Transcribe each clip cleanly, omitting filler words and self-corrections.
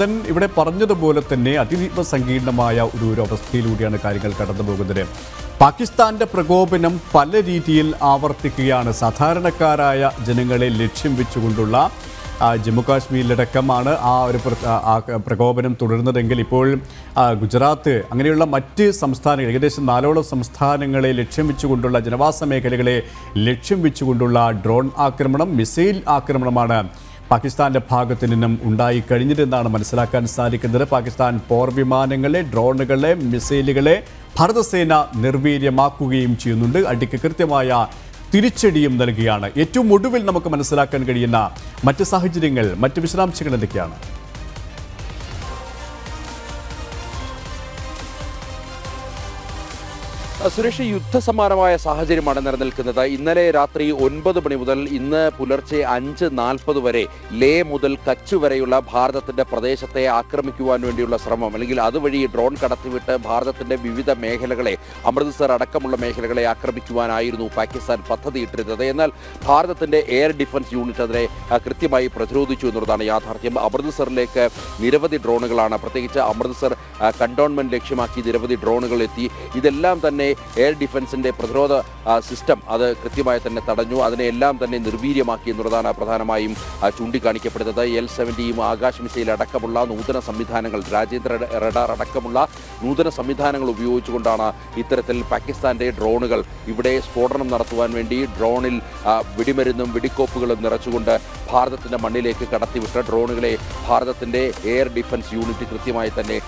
നന്ദൻ ഇവിടെ പറഞ്ഞതുപോലെ തന്നെ അതീവ സങ്കീർണമായ ഒരു അവസ്ഥയിലൂടെയാണ് കാര്യങ്ങൾ കടന്നു പോകുന്നത്. പാകിസ്ഥാന്റെ പ്രകോപനം പല രീതിയിൽ ആവർത്തിക്കുകയാണ്. സാധാരണക്കാരായ ജനങ്ങളെ ലക്ഷ്യം വെച്ചുകൊണ്ടുള്ള ജമ്മു കാശ്മീരിലടക്കമാണ് ആ ഒരു പ്രകോപനം തുടരുന്നതെങ്കിൽ ഇപ്പോൾ ഗുജറാത്ത് അങ്ങനെയുള്ള മറ്റ് സംസ്ഥാനങ്ങൾ, ഏകദേശം 4ഓളം സംസ്ഥാനങ്ങളെ ലക്ഷ്യം വെച്ചുകൊണ്ടുള്ള ജനവാസ മേഖലകളെ ലക്ഷ്യം വെച്ചുകൊണ്ടുള്ള ഡ്രോൺ ആക്രമണം, മിസൈൽ ആക്രമണമാണ് പാകിസ്ഥാന്റെ ഭാഗത്തു നിന്നും ഉണ്ടായി കഴിഞ്ഞിട്ടെന്നാണ് മനസ്സിലാക്കാൻ സാധിക്കുന്നത്. പാകിസ്ഥാൻ പോർ വിമാനങ്ങളെ, ഡ്രോണുകളെ, മിസൈലുകളെ ഭാരതസേന നിർവീര്യമാക്കുകയും ചെയ്യുന്നുണ്ട്. അടിക്ക് കൃത്യമായ തിരിച്ചടിയും നൽകുകയാണ്. ഏറ്റവും ഒടുവിൽ നമുക്ക് മനസ്സിലാക്കാൻ കഴിയുന്ന മറ്റ് സാഹചര്യങ്ങൾ, മറ്റ് വിശദാംശങ്ങൾ എന്തൊക്കെയാണ്? സുരേഷ്, യുദ്ധസമാനമായ സാഹചര്യമാണ് നിലനിൽക്കുന്നത്. ഇന്നലെ രാത്രി 9 മണി മുതൽ ഇന്ന് പുലർച്ചെ 5:40 വരെ ലേ മുതൽ കച്ച് വരെയുള്ള ഭാരതത്തിന്റെ പ്രദേശത്തെ ആക്രമിക്കുവാൻ വേണ്ടിയുള്ള ശ്രമം, അല്ലെങ്കിൽ അതുവഴി ഡ്രോൺ കടത്തിവിട്ട് ഭാരതത്തിന്റെ വിവിധ മേഖലകളെ, അമൃത്സർ അടക്കമുള്ള മേഖലകളെ ആക്രമിക്കുവാനായിരുന്നു പാകിസ്ഥാൻ പദ്ധതിയിട്ടിരുന്നത്. എന്നാൽ ഭാരതത്തിന്റെ എയർ ഡിഫൻസ് യൂണിറ്റ് അതിനെ കൃത്യമായി പ്രതിരോധിച്ചു എന്നുള്ളതാണ് യാഥാർത്ഥ്യം. അമൃത്സറിലേക്ക് നിരവധി ഡ്രോണുകളാണ്, പ്രത്യേകിച്ച് അമൃത്സർ കണ്ടോൺമെന്റ് ലക്ഷ്യമാക്കി നിരവധി ഡ്രോണുകൾ എത്തി. ഇതെല്ലാം തന്നെ എയർ ഡിഫൻസിന്റെ പ്രതിരോധ സിസ്റ്റം അത് കൃത്യമായി തന്നെ തടഞ്ഞു, അതിനെല്ലാം തന്നെ നിർവീര്യമാക്കി എന്നുള്ളതാണ് പ്രധാനമായും ചൂണ്ടിക്കാണിക്കപ്പെടുന്നത്. L-70 ആകാശ് മിസൈൽ അടക്കമുള്ള നൂതന സംവിധാനങ്ങൾ, രാജ്യാന്തര റഡാർ അടക്കമുള്ള നൂതന സംവിധാനങ്ങൾ ഉപയോഗിച്ചുകൊണ്ടാണ് ഇത്തരത്തിൽ പാകിസ്ഥാന്റെ ഡ്രോണുകൾ ഇവിടെ സ്ഫോടനം നടത്തുവാൻ വേണ്ടി ഡ്രോണിൽ വെടിമരുന്നും വെടിക്കോപ്പുകളും നിറച്ചുകൊണ്ട് ഭാരതത്തിന്റെ മണ്ണിലേക്ക് കടത്തിവിട്ട ഡ്രോണുകളെ ഭാരതത്തിന്റെ എയർ ഡിഫൻസ് യൂണിറ്റ് കൃത്യമായി തന്നെ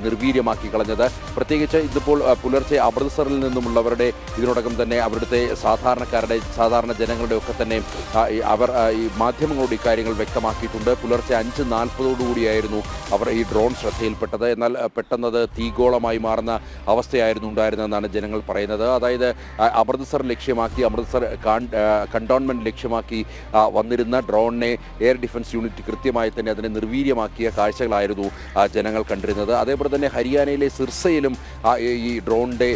നിർവീര്യമാക്കി കളഞ്ഞത്. പ്രത്യേകിച്ച് ഇതിപ്പോൾ പുലർച്ചെ അമൃത്സറിൽ നിന്നുമുള്ളവരുടെ, ഇതിനോടകം തന്നെ അവിടുത്തെ സാധാരണ ജനങ്ങളുടെ ഒക്കെ തന്നെ അവർ ഈ മാധ്യമങ്ങളോട് ഇക്കാര്യങ്ങൾ വ്യക്തമാക്കിയിട്ടുണ്ട്. പുലർച്ചെ 5:40 അവർ ഈ ഡ്രോൺ ശ്രദ്ധയിൽപ്പെട്ടത്. എന്നാൽ പെട്ടെന്നത് തീഗോളമായി മാറുന്ന അവസ്ഥയായിരുന്നു ഉണ്ടായിരുന്നതെന്നാണ് ജനങ്ങൾ പറയുന്നത്. അതായത് അമൃത്സർ ലക്ഷ്യമാക്കി, അമൃത്സർ കണ്ടോൺമെന്റ് ലക്ഷ്യമാക്കി വന്നിരുന്ന ഡ്രോണിനെ എയർ ഡിഫൻസ് യൂണിറ്റ് കൃത്യമായി തന്നെ അതിനെ നിർവീര്യമാക്കിയ കാഴ്ചകളായിരുന്നു ജനങ്ങൾ കണ്ടിരുന്നത്. അതേപോലെ തന്നെ ഹരിയാനയിലെ സിർസയിലും ഈ ഡ്രോണിൻ്റെ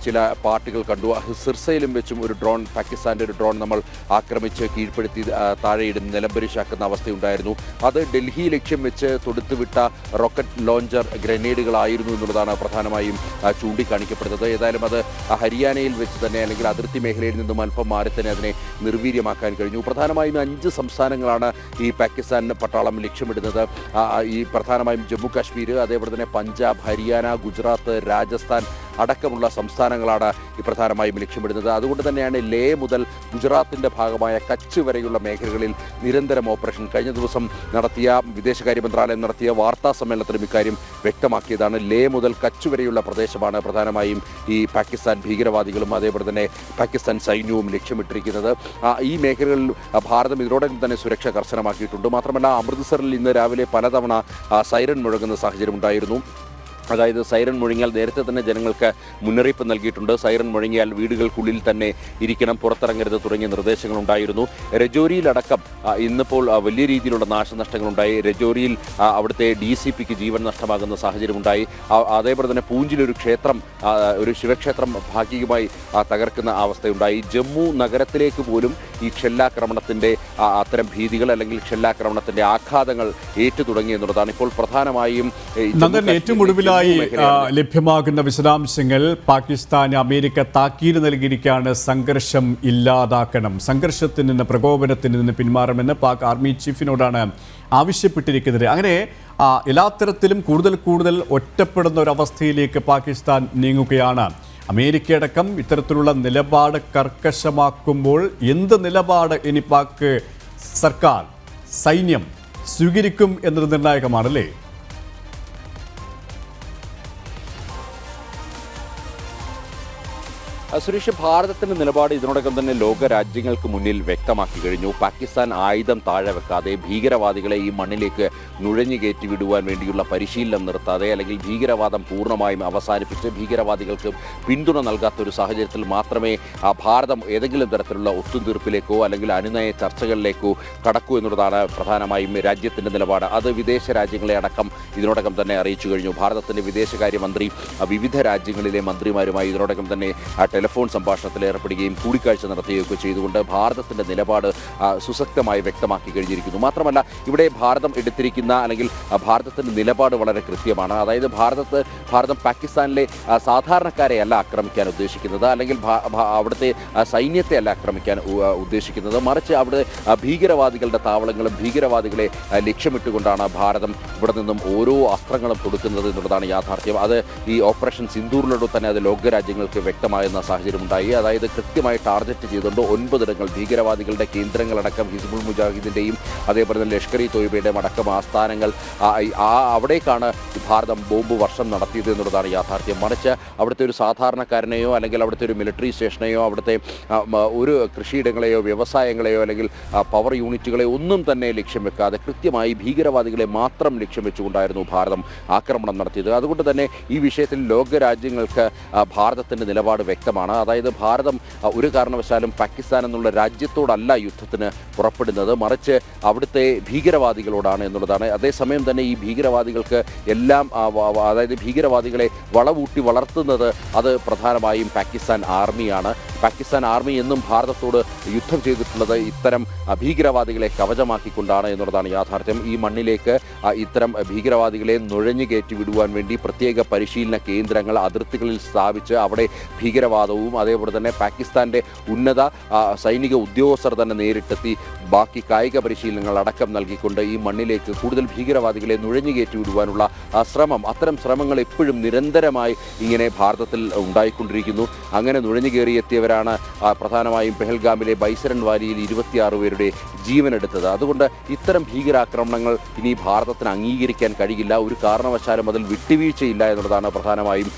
ചില പാർട്ടികൾ കണ്ടു. സിർസയിലും വെച്ചും ഒരു ഡ്രോൺ, പാകിസ്ഥാൻ്റെ ഒരു ഡ്രോൺ നമ്മൾ ആക്രമിച്ച് കീഴ്പ്പെടുത്തി താഴെയിടുന്ന നിലംപരിശാക്കുന്ന അവസ്ഥയുണ്ടായിരുന്നു. അത് ഡൽഹി ലക്ഷ്യം വെച്ച് തൊടുത്തുവിട്ട റോക്കറ്റ് ലോഞ്ചർ ഗ്രനേഡുകളായിരുന്നു എന്നുള്ളതാണ് പ്രധാനമായും ചൂണ്ടിക്കാണിക്കപ്പെടുന്നത്. ഏതായാലും അത് ഹരിയാനയിൽ വെച്ച് തന്നെ, അല്ലെങ്കിൽ അതിർത്തി മേഖലയിൽ നിന്നും അല്പം മാറി തന്നെ അതിനെ നിർവീര്യമാക്കാൻ കഴിഞ്ഞു. പ്രധാനമായും 5 സംസ്ഥാനങ്ങളാണ് ഈ പാകിസ്ഥാൻ പട്ടാളം ലക്ഷ്യമിടുന്നത്. ഈ പ്രധാനമായും ജമ്മു കാശ്മീർ, അതേപോലെ തന്നെ പഞ്ചാബ്, ഹരിയാന, ഗുജറാത്ത്, രാജസ്ഥാൻ അടക്കമുള്ള സംസ്ഥാനങ്ങളാണ് ഈ പ്രധാനമായും ലക്ഷ്യമിടുന്നത്. അതുകൊണ്ട് തന്നെയാണ് ലേ മുതൽ ഗുജറാത്തിൻ്റെ ഭാഗമായ കച്ച് വരെയുള്ള മേഖലകളിൽ നിരന്തരം ഓപ്പറേഷൻ. കഴിഞ്ഞ ദിവസം നടത്തിയ വിദേശകാര്യ മന്ത്രാലയം നടത്തിയ വാർത്താ സമ്മേളനത്തിലും ഇക്കാര്യം വ്യക്തമാക്കിയതാണ്. ലേ മുതൽ കച്ച് വരെയുള്ള പ്രദേശമാണ് പ്രധാനമായും ഈ പാകിസ്ഥാൻ ഭീകരവാദികളും അതേപോലെ തന്നെ പാകിസ്ഥാൻ സൈന്യവും ലക്ഷ്യമിട്ടിരിക്കുന്നത്. ഈ മേഖലകളിൽ ഭാരതം ഇതിനോടകം തന്നെ സുരക്ഷ കർശനമാക്കിയിട്ടുണ്ട്. മാത്രമല്ല, അമൃത്സറിൽ ഇന്ന് രാവിലെ പലതവണ സൈറൻ മുഴങ്ങുന്ന സാഹചര്യം ഉണ്ടായിരുന്നു. അതായത് സൈറൻ മുഴങ്ങിയാൽ നേരത്തെ തന്നെ ജനങ്ങൾക്ക് മുന്നറിയിപ്പ് നൽകിയിട്ടുണ്ട്. സൈറൻ മുഴങ്ങിയാൽ വീടുകൾക്കുള്ളിൽ തന്നെ ഇരിക്കണം, പുറത്തിറങ്ങരുത് തുടങ്ങിയ നിർദ്ദേശങ്ങളുണ്ടായിരുന്നു. രജോരിയിലടക്കം ഇന്നിപ്പോൾ വലിയ രീതിയിലുള്ള നാശനഷ്ടങ്ങളുണ്ടായി. രജോരിയിൽ അവിടുത്തെ DCPക്ക് ജീവൻ നഷ്ടമാകുന്ന സാഹചര്യമുണ്ടായി. അതേപോലെ തന്നെ പൂഞ്ചിലൊരു ക്ഷേത്രം, ഒരു ശിവക്ഷേത്രം ഭാഗികമായി തകർക്കുന്ന അവസ്ഥയുണ്ടായി. ജമ്മു നഗരത്തിലേക്ക് പോലും ഈ ഷെല്ലാക്രമണത്തിൻ്റെ അത്തരം ഭീതികൾ, അല്ലെങ്കിൽ ഷെല്ലാക്രമണത്തിൻ്റെ ആഘാതങ്ങൾ ഏറ്റു തുടങ്ങി എന്നുള്ളതാണ് ഇപ്പോൾ പ്രധാനമായും ഏറ്റവും ഒടുവിലായി ലഭ്യമാകുന്ന വിശദാംശങ്ങൾ. പാകിസ്ഥാന് അമേരിക്ക താക്കീത് നൽകിയിരിക്കുകയാണ്, സംഘർഷം ഇല്ലാതാക്കണം, സംഘർഷത്തിൽ നിന്ന്, പ്രകോപനത്തിൽ നിന്ന് പിന്മാറണമെന്ന് പാക് ആർമി ചീഫിനോടാണ് ആവശ്യപ്പെട്ടിരിക്കുന്നത്. അങ്ങനെ എല്ലാ തരത്തിലും കൂടുതൽ ഒറ്റപ്പെടുന്ന ഒരവസ്ഥയിലേക്ക് പാകിസ്ഥാൻ നീങ്ങുകയാണ്. അമേരിക്കയടക്കം ഇത്തരത്തിലുള്ള നിലപാട് കർക്കശമാക്കുമ്പോൾ എന്ത് നിലപാട് ഇനി പാക് സർക്കാർ, സൈന്യം സ്വീകരിക്കും എന്നത് നിർണായകമാണല്ലേ? സുരേഷ്, ഭാരതത്തിന്റെ നിലപാട് ഇതിനോടകം തന്നെ ലോക രാജ്യങ്ങൾക്ക് മുന്നിൽ വ്യക്തമാക്കി കഴിഞ്ഞു. പാകിസ്ഥാൻ ആയുധം താഴെ വെക്കാതെ, ഭീകരവാദികളെ ഈ മണ്ണിലേക്ക് നുഴഞ്ഞു കയറ്റി വിടുവാൻ വേണ്ടിയുള്ള പരിശീലനം നിർത്താതെ, അല്ലെങ്കിൽ ഭീകരവാദം പൂർണ്ണമായും അവസാനിപ്പിച്ച് ഭീകരവാദികൾക്ക് പിന്തുണ നൽകാത്തൊരു സാഹചര്യത്തിൽ മാത്രമേ ഭാരതം ഏതെങ്കിലും തരത്തിലുള്ള ഒത്തുതീർപ്പിലേക്കോ അല്ലെങ്കിൽ അനുനയ ചർച്ചകളിലേക്കോ കടക്കൂ എന്നുള്ളതാണ് പ്രധാനമായും രാജ്യത്തിന്റെ നിലപാട്. അത് വിദേശ രാജ്യങ്ങളെ അടക്കം ഇതിനോടകം തന്നെ അറിയിച്ചു കഴിഞ്ഞു. ഭാരതത്തിന്റെ വിദേശകാര്യമന്ത്രി വിവിധ രാജ്യങ്ങളിലെ മന്ത്രിമാരുമായി ഇതിനോടകം തന്നെ ടെലിഫോൺ സംഭാഷണത്തിൽ ഏർപ്പെടുകയും കൂടിക്കാഴ്ച നടത്തുകയൊക്കെ ചെയ്തുകൊണ്ട് ഭാരതത്തിൻ്റെ നിലപാട് സുശക്തമായി വ്യക്തമാക്കി കഴിഞ്ഞിരിക്കുന്നു. മാത്രമല്ല ഇവിടെ ഭാരതം എടുത്തിരിക്കുന്ന അല്ലെങ്കിൽ ഭാരതത്തിൻ്റെ നിലപാട് വളരെ കൃത്യമാണ്. അതായത് ഭാരതം പാകിസ്ഥാനിലെ സാധാരണക്കാരെ അല്ല ആക്രമിക്കാൻ ഉദ്ദേശിക്കുന്നത്, അല്ലെങ്കിൽ അവിടുത്തെ സൈന്യത്തെ അല്ല ആക്രമിക്കാൻ ഉദ്ദേശിക്കുന്നത്, മറിച്ച് അവിടെ ഭീകരവാദികളുടെ താവളങ്ങളും ഭീകരവാദികളെ ലക്ഷ്യമിട്ടുകൊണ്ടാണ് ഭാരതം ഇവിടെ നിന്നും ഓരോ അസ്ത്രങ്ങളും കൊടുക്കുന്നത് എന്നുള്ളതാണ് യാഥാർത്ഥ്യം. അത് ഈ ഓപ്പറേഷൻ സിന്ദൂറിലൂടെ തന്നെ അത് ലോകരാജ്യങ്ങൾക്ക് വ്യക്തമാകുന്ന സാഹചര്യമുണ്ടായി. അതായത് കൃത്യമായി ടാർഗറ്റ് ചെയ്തുകൊണ്ട് 9 ഇടങ്ങൾ ഭീകരവാദികളുടെ കേന്ദ്രങ്ങളടക്കം ഹിസ്ബുൾ മുജാഹിദിൻ്റെയും അതേപോലെ തന്നെ ലഷ്കർ ഇ തോയ്ബയുടെയും അടക്കം ആസ്ഥാനങ്ങൾ അവിടേക്കാണ് ഭാരതം ബോംബ് വർഷം നടത്തിയത് എന്നുള്ളതാണ് യാഥാർത്ഥ്യം. മറിച്ച് അവിടുത്തെ ഒരു സാധാരണക്കാരനെയോ അല്ലെങ്കിൽ അവിടുത്തെ ഒരു മിലിറ്ററി സ്റ്റേഷനെയോ അവിടുത്തെ ഒരു കൃഷിയിടങ്ങളെയോ വ്യവസായങ്ങളെയോ അല്ലെങ്കിൽ പവർ യൂണിറ്റുകളെയോ ഒന്നും തന്നെ ലക്ഷ്യം വെക്കാതെ കൃത്യമായി ഭീകരവാദികളെ മാത്രം ലക്ഷ്യം വെച്ചുകൊണ്ടായിരുന്നു ഭാരതം ആക്രമണം നടത്തിയത്. അതുകൊണ്ട് തന്നെ ഈ വിഷയത്തിൽ ലോകരാജ്യങ്ങൾക്ക് ഭാരതത്തിൻ്റെ നിലപാട് വ്യക്തമാണ്. അതായത് ഭാരതം ഒരു കാരണവശാലും പാകിസ്ഥാൻ എന്നുള്ള രാജ്യത്തോടല്ല യുദ്ധത്തിന് പുറപ്പെടുന്നത്, മറിച്ച് അവിടുത്തെ ഭീകരവാദികളോടാണ് എന്നുള്ളതാണ്. അതേസമയം തന്നെ ഈ ഭീകരവാദികൾക്ക് എല്ലാം അതായത് ഭീകരവാദികളെ വളവൂട്ടി വളർത്തുന്നത് അത് പ്രധാനമായും പാകിസ്ഥാൻ ആർമിയാണ്. പാകിസ്ഥാൻ ആർമി എന്നും ഭാരതത്തോട് യുദ്ധം ചെയ്തിട്ടുള്ളത് ഇത്തരം ഭീകരവാദികളെ കവചമാക്കിക്കൊണ്ടാണ് എന്നുള്ളതാണ് യാഥാർത്ഥ്യം. ഈ മണ്ണിലേക്ക് ഇത്തരം ഭീകരവാദികളെ നുഴഞ്ഞു കയറ്റി വിടുവാൻ വേണ്ടി പ്രത്യേക പരിശീലന കേന്ദ്രങ്ങൾ അതിർത്തികളിൽ സ്ഥാപിച്ച് അവിടെ ഭീകരവാദവും അതേപോലെ തന്നെ പാകിസ്ഥാൻ്റെ ഉന്നത സൈനിക ഉദ്യോഗസ്ഥർ തന്നെ നേരിട്ടെത്തി ബാക്കി കായിക പരിശീലനങ്ങൾ അടക്കം നൽകിക്കൊണ്ട് ഈ മണ്ണിലേക്ക് കൂടുതൽ ഭീകരവാദികളെ നുഴഞ്ഞു കയറ്റി വിടുവാനുള്ള അത്തരം ശ്രമങ്ങൾ എപ്പോഴും നിരന്തരമായി ഇങ്ങനെ ഭാരതത്തിൽ ഉണ്ടായിക്കൊണ്ടിരിക്കുന്നു. അങ്ങനെ നുഴഞ്ഞു കയറിയെത്തിയവരാണ് പ്രധാനമായും പെഹൽഗാമിലെ ബൈസരൻ വാലിയിൽ 26 പേരുടെ ജീവനെടുത്തത്. അതുകൊണ്ട് ഇത്തരം ഭീകരാക്രമണങ്ങൾ ഇനി ഭാരതത്തിന് അംഗീകരിക്കാൻ കഴിയില്ല. ഒരു കാരണവശാലും അതിൽ വിട്ടുവീഴ്ചയില്ല എന്നുള്ളതാണ് പ്രധാനമായും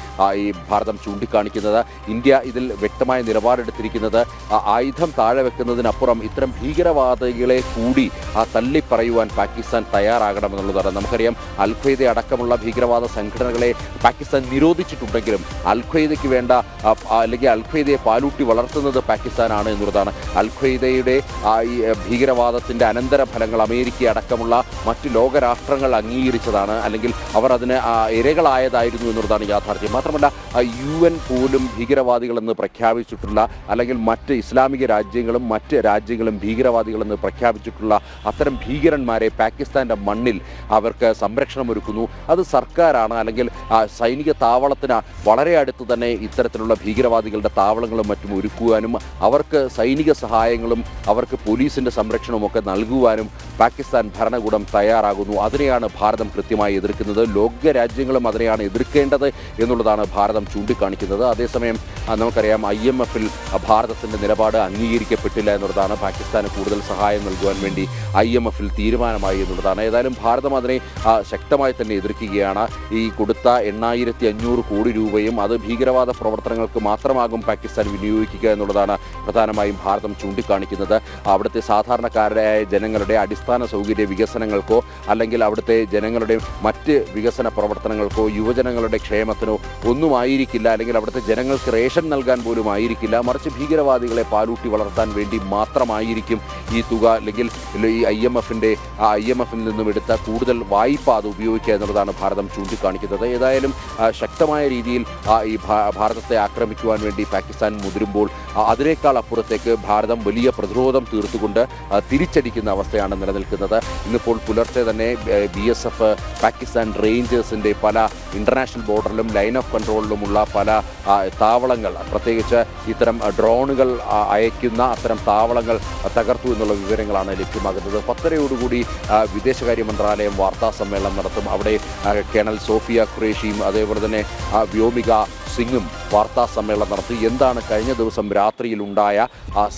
ഈ ഭാരതം ചൂണ്ടിക്കാണിക്കുന്നത്. ഇന്ത്യ ഇതിൽ വ്യക്തമായ നിലപാടെടുത്തിരിക്കുന്നത് ആയുധം താഴെ വെക്കുന്നതിനപ്പുറം ഇത്തരം ഭീകരവാദികളെ കൂടി തള്ളിപ്പറയുവാൻ പാകിസ്ഥാൻ തയ്യാറാകണമെന്നുള്ളതാണ്. നമുക്കറിയാം അൽ ഖ്വയ്ദ അടക്കമുള്ള ഭീകരവാദ സംഘടനകളെ പാകിസ്ഥാൻ നിരോധിച്ചിട്ടുണ്ടെങ്കിലും അൽ ഖ്വയ്ദയ്ക്ക് വേണ്ട അല്ലെങ്കിൽ അൽ ഖ്വയ്ദയെ പാലൂട്ടി വളർത്തുന്നത് പാകിസ്ഥാനാണ് എന്നുള്ളതാണ്. അൽ ഖ്വയ്ദയുടെ ഈ ഭീകരവാദത്തിൻ്റെ അനന്തരഫലങ്ങൾ അമേരിക്ക അടക്കമുള്ള മറ്റ് ലോകരാഷ്ട്രങ്ങൾ അംഗീകരിച്ചതാണ്, അല്ലെങ്കിൽ അവർ അതിന് ഇരകളായതായിരുന്നു എന്നുള്ളതാണ് യാഥാർത്ഥ്യം. മാത്രമല്ല UN പോലും ഭീകരവാദികളെന്ന് പ്രഖ്യാപിച്ചിട്ടുള്ള അല്ലെങ്കിൽ മറ്റ് ഇസ്ലാമിക രാജ്യങ്ങളും മറ്റ് രാജ്യങ്ങളും ഭീകരവാദികളെന്ന് പ്രഖ്യാപിച്ചിട്ടുള്ള അത്തരം ഭീകരന്മാരെ പാകിസ്ഥാൻ്റെ മണ്ണിൽ അവർക്ക് സംരക്ഷണം ഒരുക്കുന്നു. അത് സർക്കാരാണ്, അല്ലെങ്കിൽ സൈനിക താവളത്തിന് വളരെ അടുത്ത് തന്നെ ഇത്തരത്തിലുള്ള ഭീകരവാദികളുടെ താവളങ്ങളും മറ്റും ഒരുക്കുവാനും അവർക്ക് സൈനിക സഹായങ്ങളും അവർക്ക് പോലീസിൻ്റെ സംരക്ഷണവും ഒക്കെ നൽകുവാനും പാകിസ്ഥാൻ ഭരണകൂടം തയ്യാറാകുന്നു. അതിനെയാണ് ഭാരതം കൃത്യമായി എതിർക്കുന്നത്. ലോകരാജ്യങ്ങളും അതിനെയാണ് എതിർക്കേണ്ടത് എന്നുള്ളതാണ് ഭാരതം ചൂണ്ടിക്കാണിക്കുന്നത്. അതേസമയം നമുക്കറിയാം IMF-ൽ ഭാരതത്തിൻ്റെ നിലപാട് അംഗീകരിക്കപ്പെട്ടില്ല എന്നുള്ളതാണ്. പാകിസ്ഥാന് കൂടുതൽ സഹായം നൽകുവാൻ വേണ്ടി IMF-ൽ തീരുമാനമായി എന്നുള്ളതാണ്. ഏതായാലും ഭാരതം അതിനെ ശക്തമായി തന്നെ എതിർക്കുകയാണ്. ഈ കൊടുത്ത 8500 കോടി രൂപയും അത് ഭീകരവാദ പ്രവർത്തനങ്ങൾക്ക് മാത്രമാകും പാകിസ്ഥാൻ വിനിയോഗിക്കുക എന്നുള്ളതാണ് പ്രധാനമായും ഭാരതം ചൂണ്ടിക്കാണിക്കുന്നത്. അവിടുത്തെ സാധാരണക്കാരായ ജനങ്ങളുടെ അടിസ്ഥാന സൗകര്യ വികസനങ്ങൾക്കോ അല്ലെങ്കിൽ അവിടുത്തെ ജനങ്ങളുടെ മറ്റ് വികസന പ്രവർത്തനങ്ങൾക്കോ യുവജനങ്ങളുടെ ക്ഷേമത്തിനോ ഒന്നും ആയിരിക്കില്ല, അല്ലെങ്കിൽ അവിടുത്തെ ജനങ്ങൾക്ക് റേഷൻ നൽകാൻ പോലും ആയിരിക്കില്ല, മറിച്ച് ഭീകരവാദികളെ പാലൂട്ടി വളർത്താൻ വേണ്ടി മാത്രമായിരിക്കും ഈ തുക, അല്ലെങ്കിൽ ഈ IMF-ൽ നിന്നും എടുത്ത കൂടുതൽ വായ്പ അത് ഉപയോഗിക്കുക എന്നുള്ളതാണ് ഭാരതം ചൂണ്ടിക്കാണിക്കുന്നത്. ഏതായാലും ശക്തമായ രീതിയിൽ ഈ ഭാരതത്തെ ആക്രമിക്കുവാൻ വേണ്ടി പാകിസ്ഥാൻ മുതിരുമ്പോൾ അതിനേക്കാൾ അപ്പുറത്തേക്ക് ഭാരതം വലിയ പ്രതിരോധം തീർത്തുകൊണ്ട് തിരിച്ചടിക്കുന്ന അവസ്ഥയാണ് നിലനിൽക്കുന്നത്. ഇന്നിപ്പോൾ പുലർച്ചെ തന്നെ BSF പാകിസ്ഥാൻ റേഞ്ചേഴ്സിൻ്റെ പല ഇൻ്റർനാഷണൽ ബോർഡറിലും ലൈൻ ഓഫ് കൺട്രോളിലുമുള്ള പല താവളങ്ങൾ, പ്രത്യേകിച്ച് ഇത്തരം ഡ്രോണുകൾ അയക്കുന്ന അത്തരം താവളങ്ങൾ തകർത്തു എന്നുള്ള വിവരങ്ങളാണ് ലഭ്യമാകുന്നത്. 10:30 വിദേശകാര്യ മന്ത്രാലയം വാർത്താ സമ്മേളനം നടത്തും. അവിടെ കേണൽ സോഫിയ ഖുറേഷിയും അതേപോലെ തന്നെ വ്യോമിക സിംഗും വാർത്താ സമ്മേളനം നടത്തി എന്താണ് കഴിഞ്ഞ ദിവസം രാത്രിയിലുണ്ടായ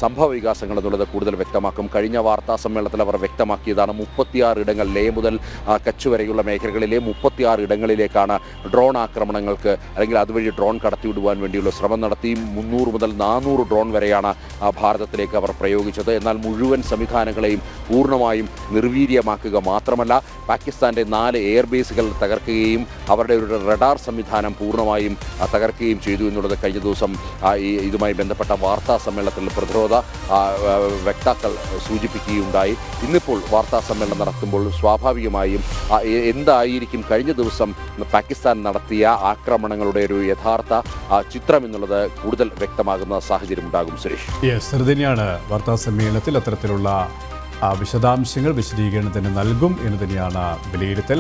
സംഭവ വികാസങ്ങൾ എന്നുള്ളത് കൂടുതൽ വ്യക്തമാക്കും. കഴിഞ്ഞ വാർത്താ സമ്മേളനത്തിൽ അവർ വ്യക്തമാക്കിയതാണ് 36 ഇടങ്ങൾ, ലേ മുതൽ കച്ച് വരെയുള്ള മേഖലകളിലെ 36 ഇടങ്ങളിലേക്കാണ് ഡ്രോൺ ആക്രമണങ്ങൾക്ക് അല്ലെങ്കിൽ അതുവഴി ഡ്രോൺ കടത്തിവിടുവാൻ വേണ്ടിയുള്ള ശ്രമം നടത്തി. 300 മുതൽ 400 ഡ്രോൺ വരെയാണ് ഭാരതത്തിലേക്ക് അവർ പ്രയോഗിച്ചത്. എന്നാൽ മുഴുവൻ സംവിധാനങ്ങളെയും പൂർണ്ണമായും നിർവീര്യമാക്കുക മാത്രമല്ല പാകിസ്ഥാൻ്റെ 4 എയർബേസുകൾ തകർക്കുകയും അവരുടെ ഒരു റഡാർ സംവിധാനം പൂർണ്ണമായും തകർക്കുകയും ചെയ്തു എന്നുള്ളത് കഴിഞ്ഞ ദിവസം ഇതുമായി ബന്ധപ്പെട്ട വാർത്താ സമ്മേളനത്തിൽ പ്രതിരോധ വക്താക്കൾ സൂചിപ്പിക്കുകയുണ്ടായി. ഇന്നിപ്പോൾ വാർത്താ സമ്മേളനം നടത്തുമ്പോൾ സ്വാഭാവികമായും എന്തായിരിക്കും കഴിഞ്ഞ ദിവസം പാകിസ്ഥാൻ നടത്തിയ ആക്രമണങ്ങളുടെ ഒരു യഥാർത്ഥ ചിത്രം എന്നുള്ളത് കൂടുതൽ വ്യക്തമാകുന്ന സാഹചര്യം ഉണ്ടാകും. സുരേഷ്, അത് തന്നെയാണ് വാർത്താ സമ്മേളനത്തിൽ അത്തരത്തിലുള്ള വിശദാംശങ്ങൾ വിശദീകരണത്തിന് നൽകും എന്ന് തന്നെയാണ് വിലയിരുത്തൽ.